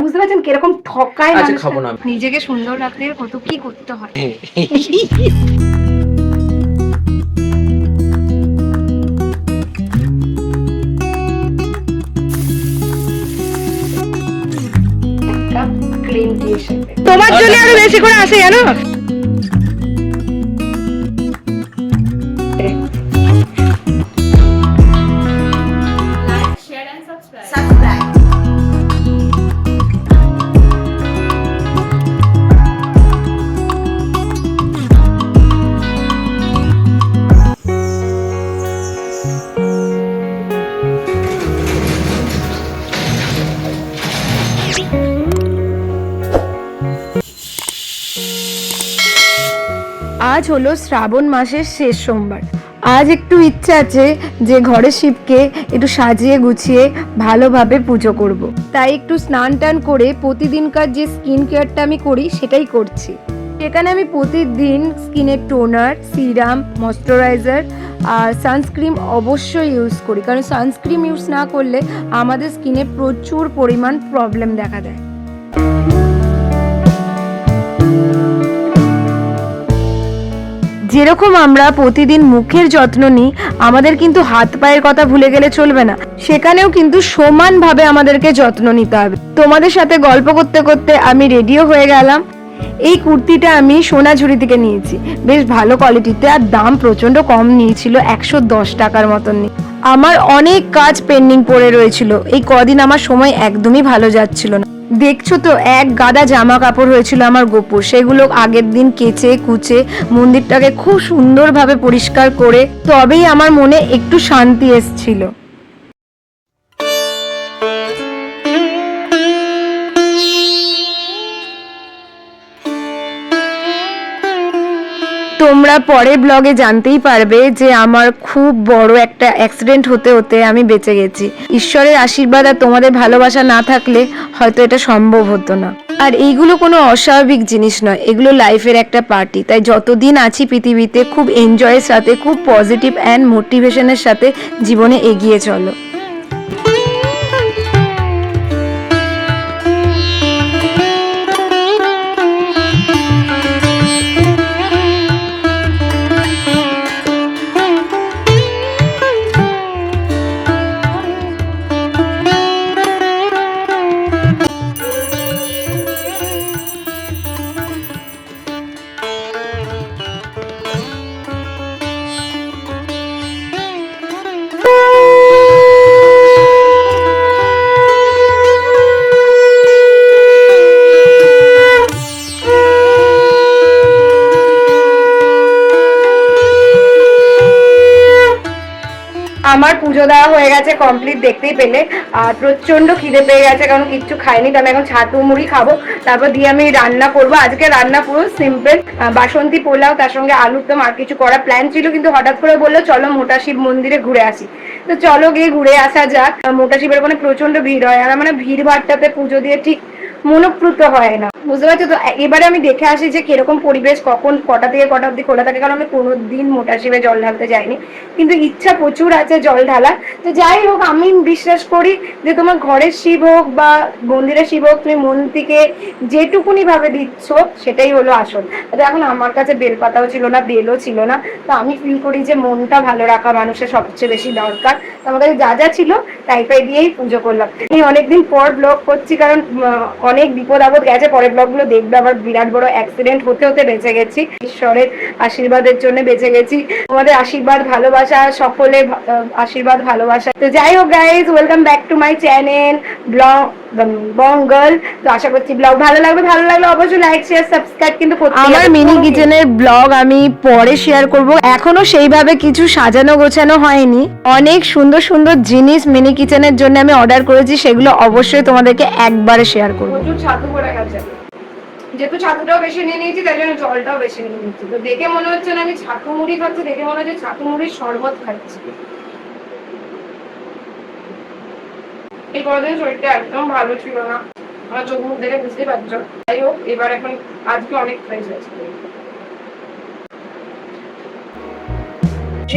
বুঝতে পারছেন কিরকম ঠকায় আচ্ছা মানুষটা? খাবো না। নিজেকে সুন্দর রাখতে কত কি করতে হয়। গ্রিন টি এর সাথে তোমার জন্য আরো বেশি করে আসে জানো। আজ হলো শ্রাবণ মাসের শেষ সোমবার। আজ একটু ইচ্ছা আছে যে ঘরে শিবকে একটু সাজিয়ে গুছিয়ে ভালোভাবে পুজো করব। তাই একটু স্নান টান করে প্রতিদিনকার যে স্কিন কেয়ারটা আমি করি সেটাই করছি। সেখানে আমি প্রতিদিন স্কিনের টোনার, সিরাম, ময়শ্চারাইজার আর সানস্ক্রিন অবশ্যই ইউজ করি, কারণ সানস্ক্রিন ইউজ না করলে আমাদের স্কিনে প্রচুর পরিমাণ প্রবলেম দেখা দেয়। যেরকম আমরা প্রতিদিন মুখের যত্ন নিই, আমাদের কিন্তু হাত পায়ের কথা ভুলে গেলে চলবে না, সেখানেও কিন্তু সমানভাবে আমাদেরকে যত্ন নিতে হবে। তোমাদের সাথে গল্প করতে করতে আমি রেডিও হয়ে গেলাম। এই কুর্তিটা আমি সোনাঝুরি থেকে নিয়েছি, বেশ ভালো কোয়ালিটিতে, আর দাম প্রচন্ড কম নিয়েছিল, 110 টাকার মতন। আমার অনেক কাজ পেন্ডিং পড়ে রয়েছিল, এই কদিন আমার সময় একদমই ভালো যাচ্ছিল না। দেখছো তো এক গাদা জামা কাপড় হয়েছিল আমার গোপুর, সেগুলো আগের দিন কেচে কুচে মন্দিরটাকে খুব সুন্দরভাবে পরিষ্কার করে তবেই আমার মনে একটু শান্তি এসেছিল। তোমরা পরে ব্লগে জানতেই পারবে যে আমার খুব বড় একটা অ্যাক্সিডেন্ট হতে হতে আমি বেঁচে গেছি। ঈশ্বরের আশীর্বাদ আর তোমাদের ভালোবাসা না থাকলে হয়তো এটা সম্ভব হতো না। আর এইগুলো কোনো অস্বাভাবিক জিনিস নয়, এগুলো লাইফের একটা পার্টি। তাই যতদিন আছি পৃথিবীতে খুব এনজয়ের সাথে, খুব পজিটিভ অ্যান্ড মোটিভেশনের সাথে জীবনে এগিয়ে চলো। আমার পুজো দেওয়া হয়ে গেছে কমপ্লিট, দেখতেই পেলে। আর প্রচন্ড খিদে পেয়ে গেছে, কারণ কিচ্ছু খাইনি। তো আমি এখন ছাতু মুড়ি খাবো, তারপর দিয়ে আমি রান্না করব। আজকে রান্না পুরো সিম্পল, বাসন্তী পোলাও, তার সঙ্গে আলুর দম। আর কিছু করার প্ল্যান ছিল, কিন্তু হঠাৎ করে বললো চলো মোটা শিব মন্দিরে ঘুরে আসি। তো চলো গিয়ে ঘুরে আসা যাক। মোটা শিবের ওখানে প্রচন্ড ভিড় হয়, আর মানে ভিড় ভাড়টাতে পুজো দিয়ে ঠিক মনোপ্রুত হয় না, বুঝতে পারছো তো। এবারে আমি দেখে আসি যে কিরকম পরিবেশ, কখন কটা থেকে কটা অব্দি খোলা থাকে, কারণ আমি কোনোদিন মোটা শিবে জল ঢালতে যাইনি, কিন্তু ইচ্ছা প্রচুর আছে জল ঢালা। তো যাই হোক, আমি বিশ্বাস করি যে তোমার ঘরের শিব হোক বা মন্দিরের শিব হোক, তুমি মন থেকে যেটুকুনি ভাবে দিচ্ছ সেটাই হলো আসল। তো এখন আমার কাছে বেলপাতাও ছিল না, বেলও ছিল না। তো আমি ফিল করি যে মনটা ভালো রাখা মানুষের সবচেয়ে বেশি দরকার। তো আমার কাছে যা যা ছিল তাই দিয়েই পুজো করলাম। আমি অনেকদিন পর ব্লগ করছি, কারণ অনেক বিপদ আপদ গেছে। পরের ব্লগগুলো দেখবে। আবার বিরাট বড় অ্যাক্সিডেন্ট হতে হতে বেঁচে গেছি, ঈশ্বরের আশীর্বাদের জন্য বেঁচে গেছি। তোমাদের আশীর্বাদ ভালোবাসা, সকলের আশীর্বাদ ভালোবাসা। তো যাই হোক guys, welcome back to my channel vlog Bangal. তো আশা করছি ব্লগ ভালো লাগবে, ভালো লাগলে অবশ্যই লাইক শেয়ার সাবস্ক্রাইব কিন্তু করতে হবে। আমার মিনি কিচেনের ব্লগ আমি পরে শেয়ার করব, এখনো সেইভাবে কিছু সাজানো গোছানো হয়নি। অনেক সুন্দর সুন্দর জিনিস মিনি কিচেনের জন্য আমি অর্ডার করেছি, সেগুলো অবশ্যই তোমাদেরকে একবারে শেয়ার করব। প্রচুর ছাতু পড়ে গেছে, যেহেতু ছাতুটাও বেশি নিয়ে নিয়েছি তাই জন্য জলটাও বেশি নিয়ে নিয়েছি। তো দেখে মনে হচ্ছে না আমি ছাতু মুড়ি খাচ্ছি, দেখে মনে হচ্ছে ছাতু মুড়ির শরবত খাচ্ছি। এই কদিন শরীরটা একদম ভালো ছিল না, আমার চোখ মুখ দেখে বুঝতে পারছো। যাই হোক, এবার এখন আজকে অনেক ফ্রেশ হয়েছে।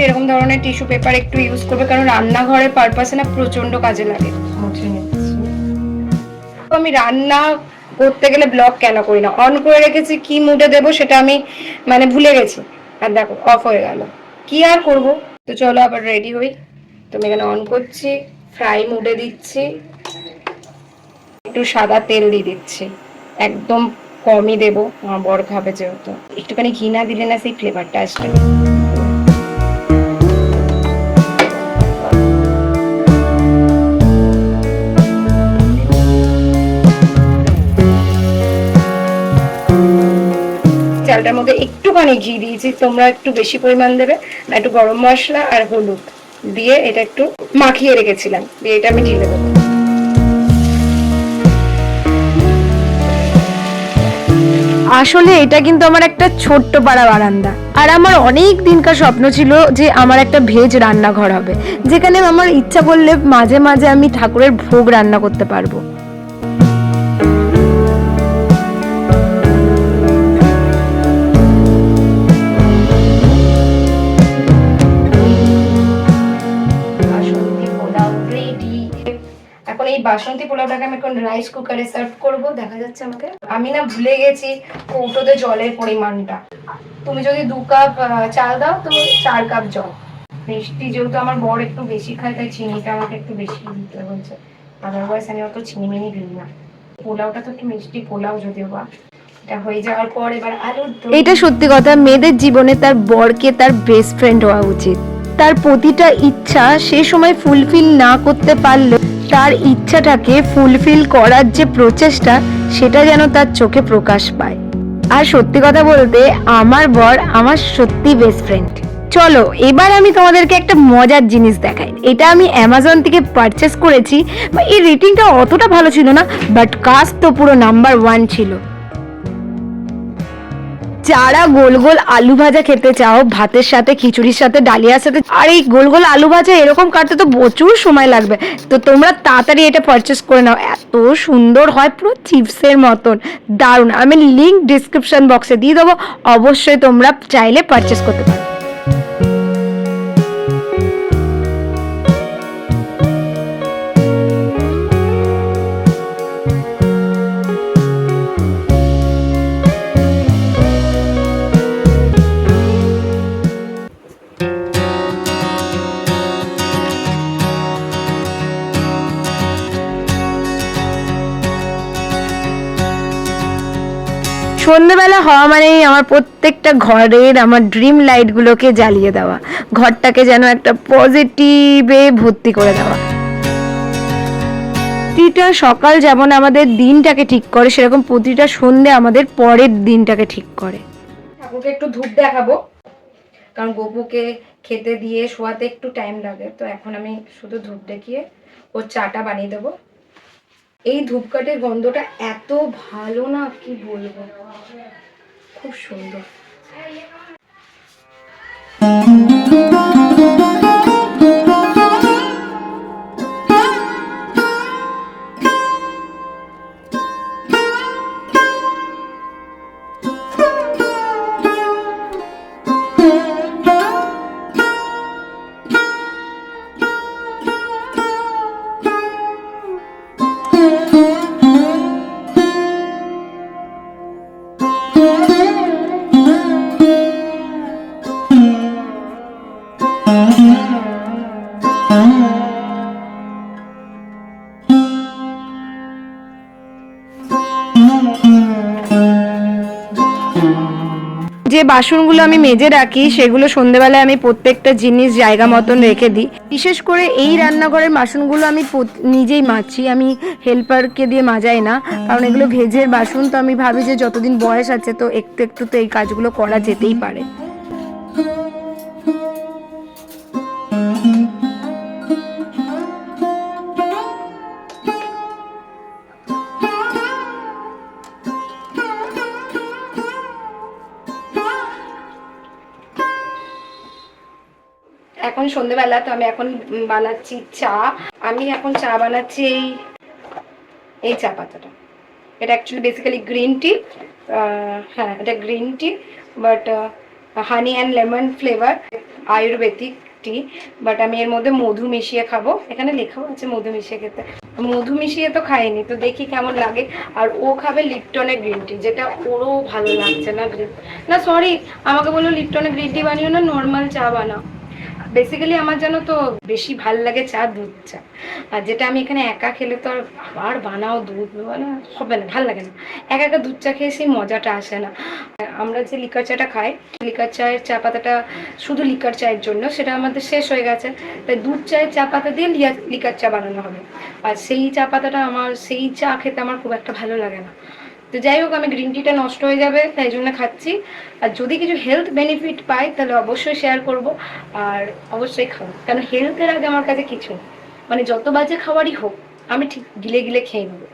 এরকম ধরনের টিস্যু পেপার একটু ইউজ করবে, কারণ রান্নাঘরের পারপাসে না প্রচন্ড কাজে লাগে। আমি রান্না করতে গেলে ব্লগ কেন করি না, অন করে রেখেছি, কি মুডে দেবো সেটা আমি মানে ভুলে গেছি, আর দেখো অফ হয়ে গেল, কি আর করব। তো চলো আবার রেডি হই। তুমি এখানে অন করছি, ফ্রাই মুডে দিচ্ছি, একটু সাদা তেল দিয়ে দিচ্ছি, একদম কমই দেবো, আমার বর খাবে যেহেতু, একটুখানি ঘি না দিলে না সেই ফ্লেভারটা আসবে। চালটার মধ্যে একটুখানি ঘি দিয়েছি, তোমরা একটু বেশি পরিমাণ দেবে, না একটু গরম মশলা আর হলুদ দিয়ে এটা একটু মাখিয়ে রেখেছিলাম, দিয়ে এটা আমি ঢেলে দেবো। আসলে এটা কিন্তু আমার একটা ছোট্ট পাড়া বারান্দা, আর আমার অনেক দিনকার স্বপ্ন ছিল যে আমার একটা ভেজ রান্নাঘর হবে, যেখানে আমার ইচ্ছা করলে মাঝে মাঝে আমি ঠাকুরের ভোগ রান্না করতে পারবো। এখন এই বাসন্তী পোলাওটাকে আমি এখন রাইস কুকারে সার্ভ করব। দেখা যাচ্ছে আমাকে, আমি না ভুলে গেছি কৌটোতে জলের পরিমাণটা। তুমি যদি 2 কাপ চাল দাও তো 4 কাপ জল। মিষ্টি যেহেতু আমার বর একটু বেশি খায়, তাই চিনিটা আমাকে একটু বেশি দিতে বলছে, আদারওয়াইজ আমি অত চিনি মিনি দিই না। পোলাওটা তো একটু মিষ্টি পোলাও, যদিও বা এটা হয়ে যাওয়ার পর এবার আলু। এটা সত্যি কথা, মেয়েদের জীবনে তার বরকে তার বেস্ট ফ্রেন্ড হওয়া উচিত। তার প্রতিটা ইচ্ছা সে সময় ফুলফিল না করতে পারলে তার ইচ্ছাটাকে ফুলফিল করার যে প্রচেষ্টা, সেটা যেন তার চোখে প্রকাশ পায়। আর সত্যি কথা বলতে আমার বর আমার সত্যি বেস্ট ফ্রেন্ড। চলো এবার আমি তোমাদেরকে একটা মজার জিনিস দেখাই। এটা আমি অ্যামাজন থেকে পারচেস করেছি, এই রেটিংটা অতটা ভালো ছিল না, বাট কাজ তো পুরো নাম্বার 1 ছিল। যারা গোল গোল আলু ভাজা খেতে চাও ভাতের সাথে, খিচুড়ির সাথে, ডালিয়ার সাথে, আর এই গোল গোল আলু ভাজা এরকম কাটতে তো প্রচুর সময় লাগবে, তো তোমরা তাড়াতাড়ি এটা পারচেস করে নাও। এত সুন্দর হয়, পুরো চিপসের মতন, দারুণ। আমি লিঙ্ক ডিসক্রিপশন বক্সে দিয়ে দেবো, অবশ্যই তোমরা চাইলে পারচেস করতে পারো। সন্ধ্যেবেলা হওয়া মানেই আমার প্রত্যেকটা ঘরের আমার ড্রিম লাইটগুলোকে জ্বালিয়ে দেওয়া, ঘরটাকে যেন একটা পজিটিভে ভর্তি করে দেওয়া। প্রতিটা সকাল যেমন আমাদের দিনটাকে ঠিক করে, সেরকম প্রতিটা সন্ধ্যে আমাদের পরের দিনটাকে ঠিক করে। ঠাকুরকে একটু ধূপ দেখাবো, কারণ গপুকে খেতে দিয়ে শোয়াতে একটু টাইম লাগে, তো এখন আমি শুধু ধূপ দেখিয়ে ওর চাটা বানিয়ে দেবো। এই ধূপকাঠির গন্ধটা এত ভালো না, কি বলবো, খুব সুন্দর। যে বাসনগুলো আমি মেজে রাখি সেগুলো সন্ধ্যেবেলায় আমি প্রত্যেকটা জিনিস জায়গা মতন রেখে দিই। বিশেষ করে এই রান্নাঘরের বাসনগুলো আমি নিজেই মাজছি, আমি হেল্পারকে দিয়ে মাজাই না, কারণ এগুলো ভেজের বাসন। তো আমি ভাবি যে যতদিন বয়স আছে তো একটু একটু তো এই কাজগুলো করা যেতেই পারে। এখন সন্ধ্যেবেলা, তো আমি এখন বানাচ্ছি চা। আমি এখন চা বানাচ্ছি এই চা পাতাটা। এটা অ্যাকচুয়ালি বেসিক্যালি গ্রিন টি। হ্যাঁ, এটা green tea, but honey and lemon flavour, Ayurvedic. T, but আমি এর মধ্যে মধু মিশিয়ে খাবো। এখানে লেখাও আছে মধু মিশিয়ে খেতে, মধু মিশিয়ে তো খাইনি, তো দেখি কেমন লাগে। আর ও খাবে লিপটনের গ্রিন টি, যেটা ওরও ভালো লাগছে না। না সরি, আমাকে বললো লিপটনের গ্রিন টি বানিও না, নর্মাল চা বানাও। বেসিক্যালি আমার জানো তো বেশি ভাল লাগে চা দুধ চা, আর যেটা আমি এখানে একা খেলে তো আর আবার বানাও দুধ মানে হবে না, ভাল লাগে না। একা একা দুধ চা খেয়ে সেই মজাটা আসে না। আমরা যে লিকার চাটা খাই, লিকার চায়ের চা পাতাটা শুধু লিকার চায়ের জন্য, সেটা আমাদের শেষ হয়ে গেছে, তাই দুধ চায়ের চা পাতা দিয়ে লিকার চা বানানো হবে। আর সেই চা পাতাটা আমার, সেই চা খেতে আমার খুব একটা ভালো লাগে না। তো যাই হোক, আমি গ্রিন টিটা নষ্ট হয়ে যাবে তাই জন্য খাচ্ছি। আর যদি কিছু হেলথ বেনিফিট পাই তাহলে অবশ্যই শেয়ার করব, আর অবশ্যই খাবো, কারণ হেলথের আগে আমার কাছে কিছু, মানে যত বাজে খাবারই হোক আমি ঠিক গিলে গিলে খেয়ে নেবো।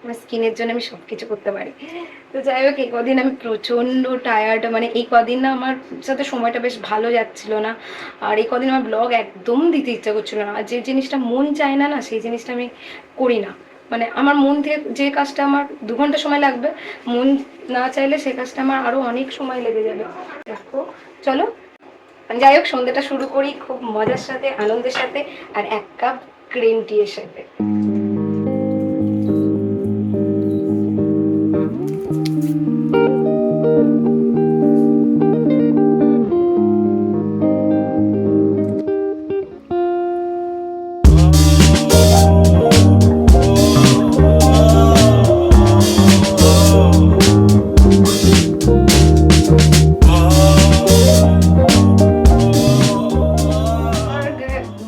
আমার স্কিনের জন্য আমি সব কিছু করতে পারি। তো যাই হোক, এই কদিন আমি প্রচণ্ড টায়ার্ড, মানে এই কদিন না আমার সাথে সময়টা বেশ ভালো যাচ্ছিল না, আর এই কদিন আমার ব্লগ একদম দিতে ইচ্ছা করছিল না। আর যে জিনিসটা মন চায় না না, সেই জিনিসটা আমি করি না। মানে আমার মন থেকে যে কাজটা আমার 2 ঘন্টা সময় লাগবে, মন না চাইলে সে কাজটা আমার আরও অনেক সময় লেগে যাবে। দেখো চলো, যাই হোক সন্ধ্যাটা শুরু করি খুব মজার সাথে, আনন্দের সাথে, আর 1 কাপ গ্রিন টি এর সাথে।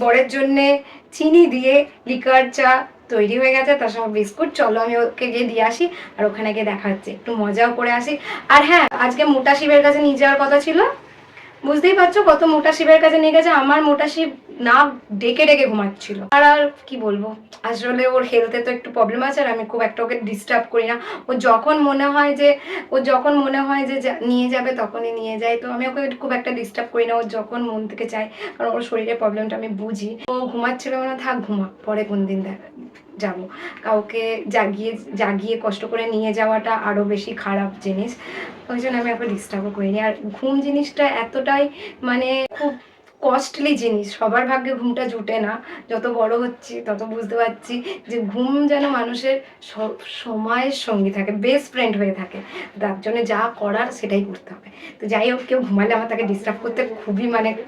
বরের জন্যে চিনি দিয়ে লিকার চা তৈরি হয়ে গেছে, তার সঙ্গে বিস্কুট। চলো আমি ওকে গিয়ে দিয়ে আসি, আর ওখানে গিয়ে দেখা হচ্ছে, একটু মজাও করে আসি। আর হ্যাঁ, আজকে মোটা শিবের কাছে নিয়ে যাওয়ার কথা ছিল, বুঝতেই পারছো কত মোটা শিবের কাছে নিয়ে গেছে। আমার মোটা শিব না ডেকে ডেকে ঘুমাচ্ছিল। আর আর কি বলবো, আসলে ওর হেলথে তো একটু প্রবলেম আছে, আর আমি খুব একটা ওকে ডিস্টার্ব করি না। ও যখন মনে হয় যে নিয়ে যাবে তখনই নিয়ে যায়, তো আমি ওকে খুব একটা ডিস্টার্ব করি না। ও যখন মন থেকে চায়, কারণ ওর শরীরের প্রবলেমটা আমি বুঝি। ও ঘুমাচ্ছিল না, থাক ঘুমা, পরে কোন দিন যাবো। কাউকে জাগিয়ে জাগিয়ে কষ্ট করে নিয়ে যাওয়াটা আরও বেশি খারাপ জিনিস, ওই জন্য আমি ওকে ডিস্টার্বও করিনি। আর ঘুম জিনিসটা এতটাই মানে খুব কস্টলি জিনিস, সবার ভাগ্যে ঘুমটা জুটে না। যত বড় হচ্ছি তত বুঝতে পারছি যে ঘুম যেন মানুষের সব সময়ের সঙ্গী থাকে, বেস্ট ফ্রেন্ড হয়ে থাকে। তার জন্য যা করার সেটাই করতে হবে। তো যাই হোক, কেউ ঘুমালে আমার তাকে ডিস্টার্ব করতে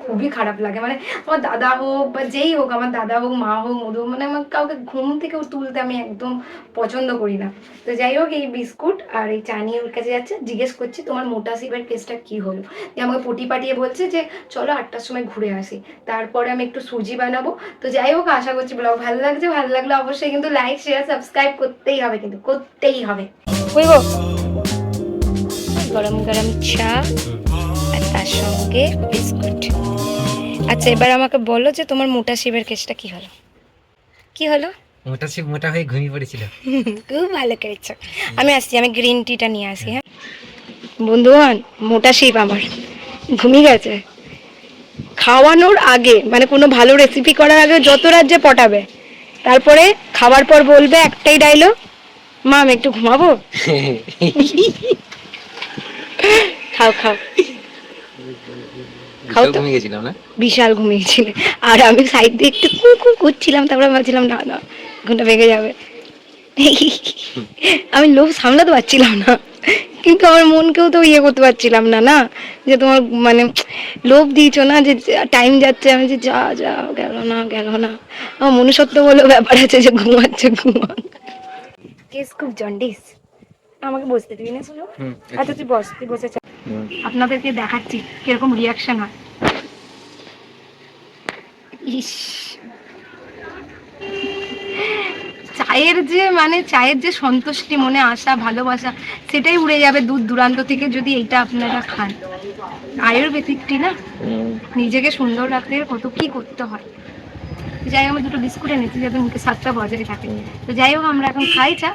খুবই খারাপ লাগে। মানে আমার দাদা হোক বা যেই হোক, আমার দাদা হোক, মা হোক, মধু, মানে আমার কাউকে ঘুম থেকে তুলতে আমি একদম পছন্দ করি না। তো যাই হোক, এই বিস্কুট আর এই চা নিয়ে ওর কাছে যাচ্ছে, জিজ্ঞেস করছি তোমার মোটা শিবের কেসটা কি হলো। যে আমাকে পটি পাটিয়ে বলছে যে চলো 8টার সময় ঘুরে আসি, তারপরে আমি একটু সুজি বানাবো। তো যাই হোক, আশা করছি ব্লগ ভালো লাগছে। ভালো লাগলে অবশ্যই কিন্তু লাইক শেয়ার সাবস্ক্রাইব করতেই হবে, কিন্তু করতেই হবে। বুঝবো, গরম গরম চা আর তার সঙ্গে বিস্কুট। আচ্ছা, এবার আমাকে বলো যে তোমার মোটা শিবের কেসটা কি হলো। কি হলো? মোটা শিব মোটা হয়ে ঘুমিয়ে পড়েছিল। খুব ভালো করেছো। আমি আসছি, আমি গ্রিন টিটা নিয়ে আসি। হ্যাঁ বন্ধুগণ, মোটা শিব আমার ঘুমিয়ে গেছে। খাওয়ানোর আগে, মানে কোনো ভালো রেসিপি করার আগে যত রাজ্যে পটাবে, তারপরে খাওয়ার পর বলবে একটাই ডায়লগ, মা আমি একটু ঘুমাবো। খাও খাও খাও তো। ঘুমিয়ে গেছিলাম না, বিশাল ঘুমিয়েছিলে, আর আমি সাইড দিয়ে একটু কু করছিলাম, তারপরে ভাবছিলাম না না ঘুমটা ভেঙে যাবে। আমি লোভ সামলাতে পারছিলাম না, কিন্তু আমার মনকেও তো ইয়ে করতে পারছিলাম না, না যে তোমার মানে লোভ দিয়েছো না যে টাইম যাচ্ছে, আমি যে যা যা গেল না আমার মনুষ্যত্ব বলেও ব্যাপার আছে, যে ঘুমাচ্ছে ঘুমা। কেস খুব জন্ডিস, আমাকে বসতে দিবি না শুধু। আচ্ছা তুই বস, তুই বসে আপনাদেরকে দেখাচ্ছি কিরকম রিয়াকশন হয়। ইস, চায়ের যে সন্তুষ্টি, মনে আশা, ভালোবাসা, সেটাই উড়ে যাবে দূর দূরান্ত থেকে যদি এইটা আপনারা খান। আয়ুর্বেদিক টি না, নিজেকে সুন্দর রাখতে কত কি করতে হয়। যাই হোক, আমি 2টো বিস্কুট এনেছি যাতে মুখে স্বাদটা বজায় থাকে। তো যাই হোক, আমরা এখন খাই চা,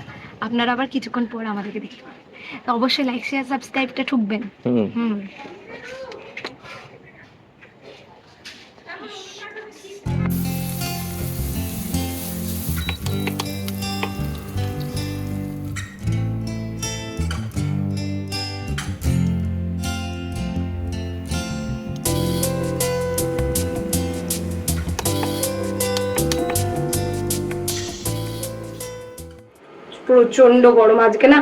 আপনারা আবার কিছুক্ষণ পর আমাদেরকে দেখতে পাবেন। তো অবশ্যই লাইক শেয়ার সাবস্ক্রাইবটা ঠুকবেন। হুম প্রচন্ড গরম আজকে না,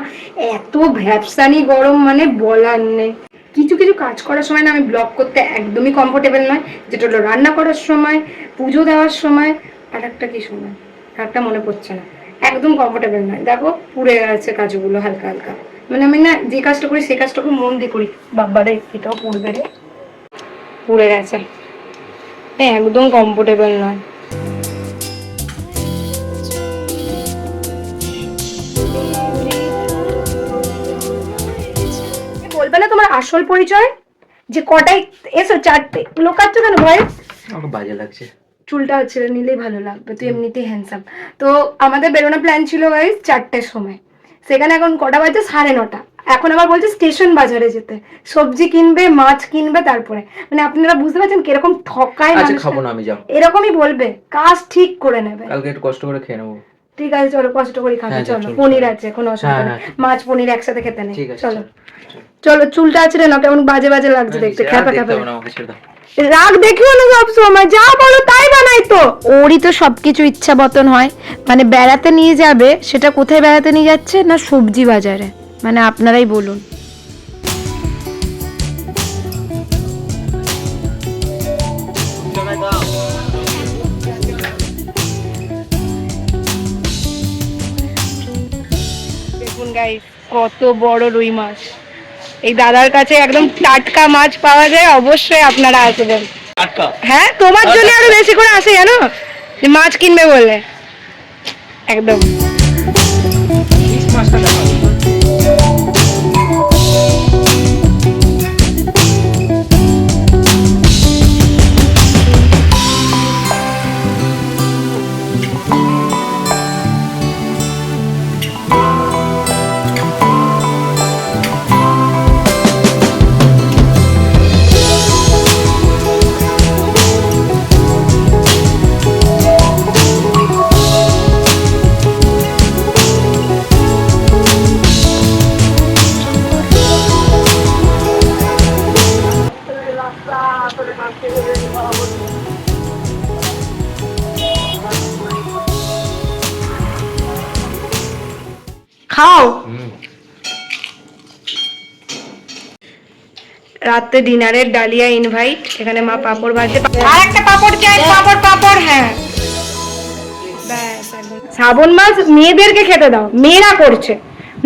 এত ভ্যাপসানি গরম মানে বলার নেই। কিছু কিছু কাজ করার সময় না আমি ব্লগ করতে একদমই কমফোর্টেবল নয়, যেটা হলো রান্না করার সময়, পুজো দেওয়ার সময়, আর একটা কি সময়, একটা মনে পড়ছে না, একদম কমফোর্টেবল নয়। দেখো পুড়ে গেছে কাজগুলো হালকা হালকা, মানে আমি না যে কাজটা করি সেই কাজটা খুব মন দিয়ে করি। বাবারে এটাও পুড়বে রে, পুড়ে গেছে, একদম কমফোর্টেবল নয়। বলবে না তোমার আসল পরিচয়, যে কটাই এসো, চারটে লোকাচ্ছ কেন ভয়? আমাকে বাজে লাগছে। চুলটা ছেড়ে নিলেই ভালো লাগবে, তুই এমনিতেই হ্যান্ডসাম। তো আমাদের বেরোনো প্ল্যান ছিল গাইস 4টের সময়, সেখানে এখন কটা বাজে? 9:30। এখন আবার বলছে স্টেশন বাজারে যেতে, সবজি কিনবে, মাছ কিনবে, তারপরে মানে আপনারা বুঝতে পারছেন কিরকম ঠকায় আচ্ছা মানুষটা। খাবো না আমি, যাও। এরকমই বলবে, কাজ ঠিক করে নেবে। কালকে একটু কষ্ট করে খেয়ে নেবো। ঠিক আছে চলো, কষ্ট করে খাবে, হ্যাঁ, চলো। চল, পনির চল। আছে, কোনো অসুবিধা হ্যাঁ, নেই, হ্যাঁ। মাছ পনির একসাথে খেতে নেই। ঠিক আছে, চলো চল। চলো, চুলটা আছে না কেমন বাজে বাজে লাগছে দেখতে, আর খ্যাপা দেখতে খ্যাপা। হবে না, আমাকে ছেড়ে দাও। রাগ দেখিও না সব সময়, যা বলো তাই বানাই তো। ওরই তো সবকিছু ইচ্ছা মতন হয়, মানে বেড়াতে নিয়ে যাবে, সেটা কোথায় বেড়াতে নিয়ে যাচ্ছে না সবজি বাজারে, মানে আপনারাই বলুন। দেখুন গাইস কত বড় রুই মাছ, এই দাদার কাছে একদম টাটকা মাছ পাওয়া যায়, অবশ্যই আপনারা আসবেন। হ্যাঁ তোমার জন্য আরো বেশি করে আসে জানো, যে মাছ কিনবে বলে, একদম। খাও। রাতে ডিনারের ডালিয়া ইনভাইট, এখানে মা পাপড় ভাজছে, আর একটা পাপড় চাই, পাপড় পাপড়। হ্যাঁ ব্যাস একদম। শ্রাবণ মাস মেয়েদেরকে খেতে দাও, মেয়েরা করছে,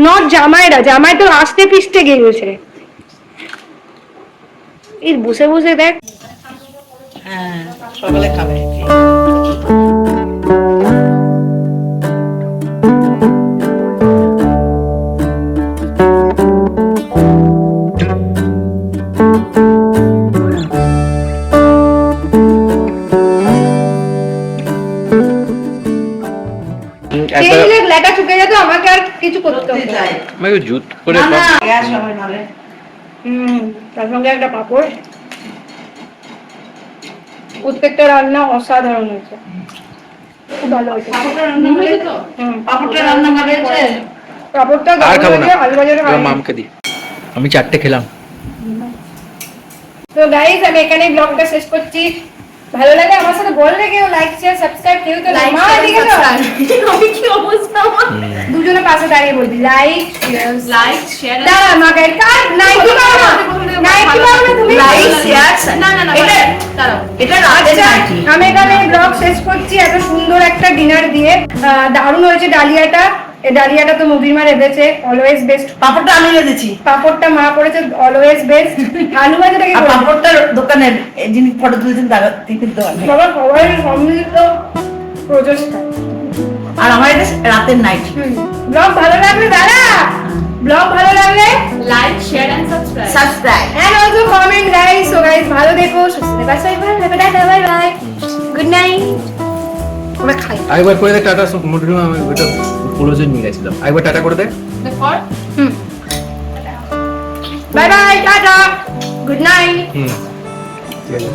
নট জামাইরা। জামাই তো আসতে পিষ্টে গিয়েছে। এই বসে বসে দেখ। হ্যাঁ সকালে খাবে। লেখা চুকে যেত, আমাকে আর কিছু করতে হবে না। আমাকে জুত করে না গ্যাস হবে নালে। তার সঙ্গে একটা পাপড়। প্রত্যেকটা রান্না অসাধারণ হয়েছে, খুব ভালো হয়েছে। পাপড়টা রান্না হয়েছে তো? পাপড়টা রান্না হয়েছে। পাপড়টা আর খাবো না, আলু বাজারে এবার মামকে দি। আমি 4টে খেলাম। তো গাইস আমি এখানেই ব্লগটা শেষ করছি। ভালো লাগে আমার সাথে বললে কেউ লাইক শেয়ার সাবস্ক্রাইব কেউ তো লাইক মা দিকে তো আমি কি অবস্থা আমার? দুজনে পাশে দাঁড়িয়ে বলবি লাইক শেয়ার। লাইক শেয়ার দাঁড়া মা গাইস কাট নাইকি পাও না, নাইকি পাও না তুমি। লাইক শেয়ার না না না এটা দাঁড়াও, এটা রাতের নাইটি। আমি এখানে ব্লগ শেষ করছি এত সুন্দর একটা ডিনার দিয়ে। দারুণ হয়েছে ডালিয়াটা। এই ডালিয়াটা তো মুভির মা রেঁধেছে, অলওয়েজ বেস্ট। পাপড়টা আমি রেঁধেছি। পাপড়টা মা করেছে, অলওয়েজ বেস্ট। আলু ভাজাটা কি আর করেছে? পাপড়টা দোকানের যিনি ফটো তুলছেন তার টিফিন দোকানে। বাবা সবাই সম্মিলিত প্রচেষ্টা। আর আমার এটা রাতের নাইটি। ব্লগ ভালো লাগলে দাদা, ব্লগ ভালো লাগলে Like, share and subscribe. Subscribe. and also comment guys. So guys ভালো দেখো, সুস্থ থেকো, বাই বাই, গুড নাইট। আমরা খাই। একবার করে দে টাটা, সব মোটর আমি ওটা পুরোজন নিয়ে গেছিলাম। একবার টাটা করে দে। The fourth. Bye bye, tata, good night. ঠিক আছে।